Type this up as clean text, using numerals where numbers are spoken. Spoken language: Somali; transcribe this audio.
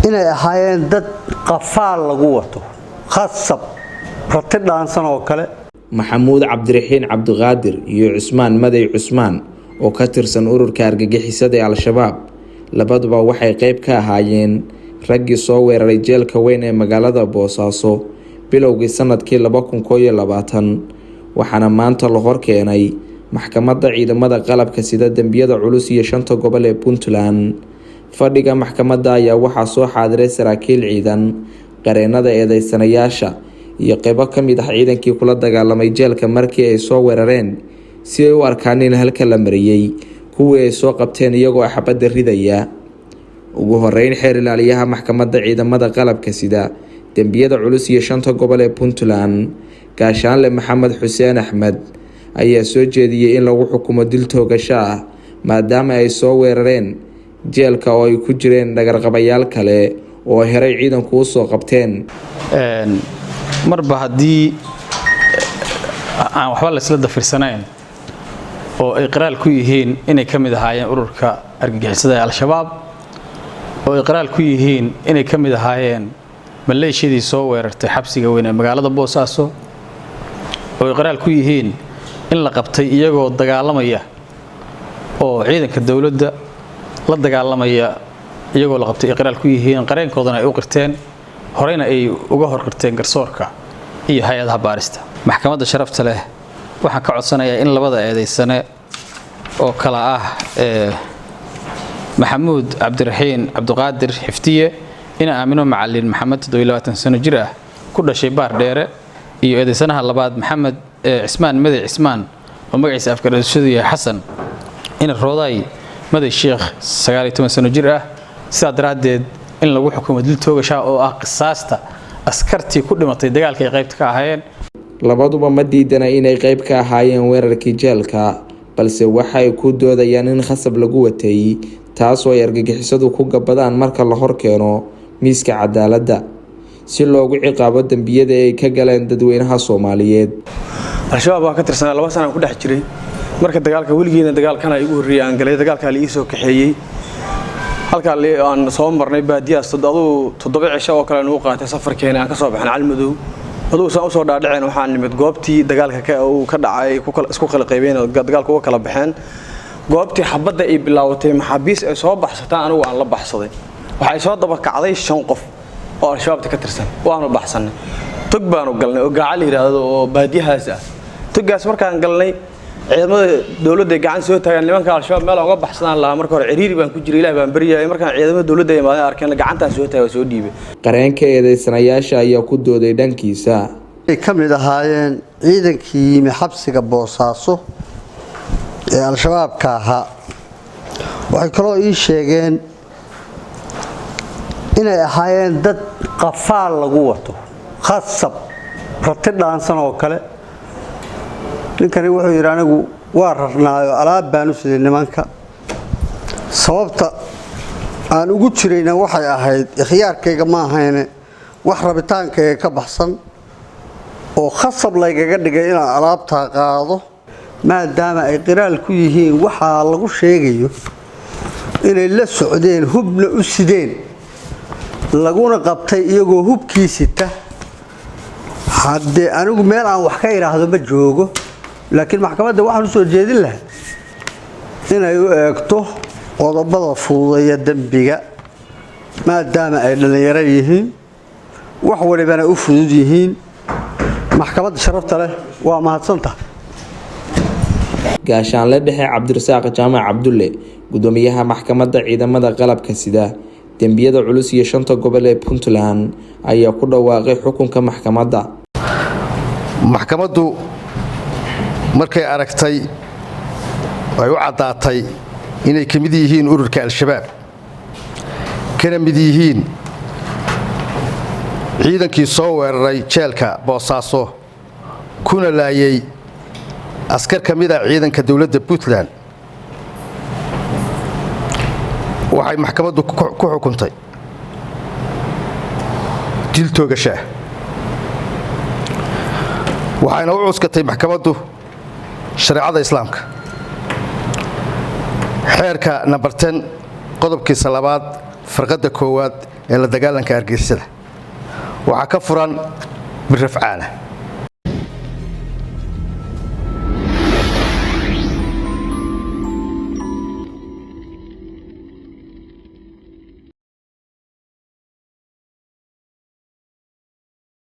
inay ahaayeen dad qafaal lagu wato khasab rati dhaansan oo kale. Maxamuud Cabdiraxiin Cabdiqaadir iyo Cusmaan Maday Cusmaan oo ka tirsan ururka argagixisada ee Al-Shabaab labaduba waxay qayb ka ahaayeen raggii soo weeraray jeelka weyn ee magaalada Boosaaso bilowgii sanadkii 2021 waxaana maanta la hor keenay maxkamadda ciidamada qalabka sida dambiyada culus iyo shanta gobol ee Puntland. Fadhiga maxkamadda ayaa waxaa soo xaadiray saraakiil ciidan, qareenada eedeysanayaasha iyo qaybo ka mid ah ciidankii kula dagaalamay jeelka markii ay soo weerareen si ay u arkaan in halka la mariyay kuwii ay soo qabteen iyagoo xabadda ridaya. Ugu horeyn xeer ilaaliyaha maxkamadda ciidamada qalabka sida dambiyada culus iyo shanta gobol ee Puntland Gaashaanle Maxamed Xuseen Axmed ayaa soo jeediyay in lagu xukumo dil toogasho ah maadaama ay soo weerareen jeelka oo ay ku jireen dhagarqabayaal kale oo heray ciidanku u soo qabteen. marba haddii aan waxba la isla dafirsanayn oo ay qiraal ku yihiin inay ka mid ahaayeen ururka argagixisada ee Al-Shabaab oo ay qiraal ku yihiin inay ka mid ahaayeen maleeshiyadii soo weerartay xabsiga weyn ee magaalada Boosaaso oo ay qiraal ku yihiin in la qabtay iyagoo dagaalamaya oo ciidanka dawladda la dagaalamaya iyagoo la qabtay qiraal ku yihiin qareenkoodana ay u qirteen horeyna ay uga horqirteen garsoorka iyo hay'adaha baarista. Maxkamadda sharafta leh waxaan ka codsanayaa in labada eedeysane oo kala ah Maxamuud Cabdiraxiin Cabdiqaadir Xiftiye ina Aamino Macallin Maxamed 27 sano jir ah ku dhashay Baardheere iyo eedeysanaha labaad Maxamed Cusmaan Maday Cusmaan oo magaciisa afgarashadu yahay Xasan ina Rooday Maday Sheekh 19 sano jir ah sida daraadeed in lagu xukumo dil toogasho oo ah qisaasta askartii ku dhimatay dagaalka ay qaybta ka ahaayeen. Labaduba ma diidana inay qayb ka ahaayeen weerarkii jeelka balse waxay ku doodayaan in khasab lagu watay taasoo ay argagixisadu ku gabadaan marka la hor keeno miiska cadaaladda si loogu ciqaabo dambiyada ay ka galeen dadweynaha Soomaaliyeed. Al-Shabaab waa ka tirsanaa 2 sano ku dhex jiray marka dagaalka weligeena dagaalkan ay ugu horreeyay aan galay dagaalka la ii soo kaxeeyay halka aan soo marnay baadiyaas toddoba cisho oo kale uu qaatay safarkeena aan ka soo baxnay Calmadow aduu soo soo dhaadhaceen waxaan nimid goobtii dagaalka uu ka dhacay isku kala qaybeen dagaalku uga kala baxeen goobtii xabadda ay bilaawatay maxaabiis ay soo baxsataan anigu aan la baxsaday waxay soo daba kacday 5 qof oo Al-Shabaab ka tirsan waanu baxsanay tog baanu galnay oo gacal yiraahdo oo baadiyahaas ah togaas markaan galnay ciidamada dawladda gacan soo taagan nimanka Al-Shabaab meel uga baxsadaan la markii hore ciriiri baan ku jiray Ilaahay baan bariyay markaan ciidamada dawladda ay maadeen arkeen gacantaan soo taagan soo dhiibay. Qareenka eedeysanayaasha ayaa ku dooday dhankiisa ay ka mid ahaayeen ciidankii xabsiga Boosaaso ee Al-Shabaab ka ahaa waxay kaloo ii sheegeen inay ahaayeen dad qafaal lagu wato khasab rati dhaansan oo kale. ninkani wuxuu yiri anigu waa rarnaayo alaab baan u siday nimanka sababta aan ugu jirayna waxay ahayd ikhtiyaarkayga ma ahayn wax rabitaankayga ka baxsan oo khasab laygaga dhigay inaan alaabta qaado maadaama ay qiraal ku yihiin waxa lagu sheegayo inay la socdeen hubna u sideen laguna qabtay iyagoo hubkiisita haddii anigu meel aan wax ka iraahdo ma joogo laakiin maxkamadda waxaan soo jeedin lahaa inay u eegto qodobada fududeeya dambiga maadaama ay dhalinyaro yihiin wax walibana u fudud yihiin. maxkamadda sharafta leh waa mahadsantahay. Gaashaanle Dhexe Cabdirasaaq Jaamac Cabdulle gudoomiyaha maxkamadda ciidamada qalabka sida dambiyada culus iyo shanta gobol ee Puntland ayaa ku dhawaaqay xukunka maxkamadda. maxkamaddu markay aragtay ay u cadaatay inay ka mid yihiin ururka Al-Shabaab kana mid yihiin ciidankii soo weeraray jeelka Boosaaso kuna laayay askar ka mid ah ciidanka dawladda Puntland waxay maxkamaddu ku xukuntay dil toogasho waxayna u cuskatay maxkamaddu shariicada islaamka xeerka number 10 qodobkiisa labaad farqada koowaad ee la dagaalanka argagixisada waxaa ka furan bir rafcaana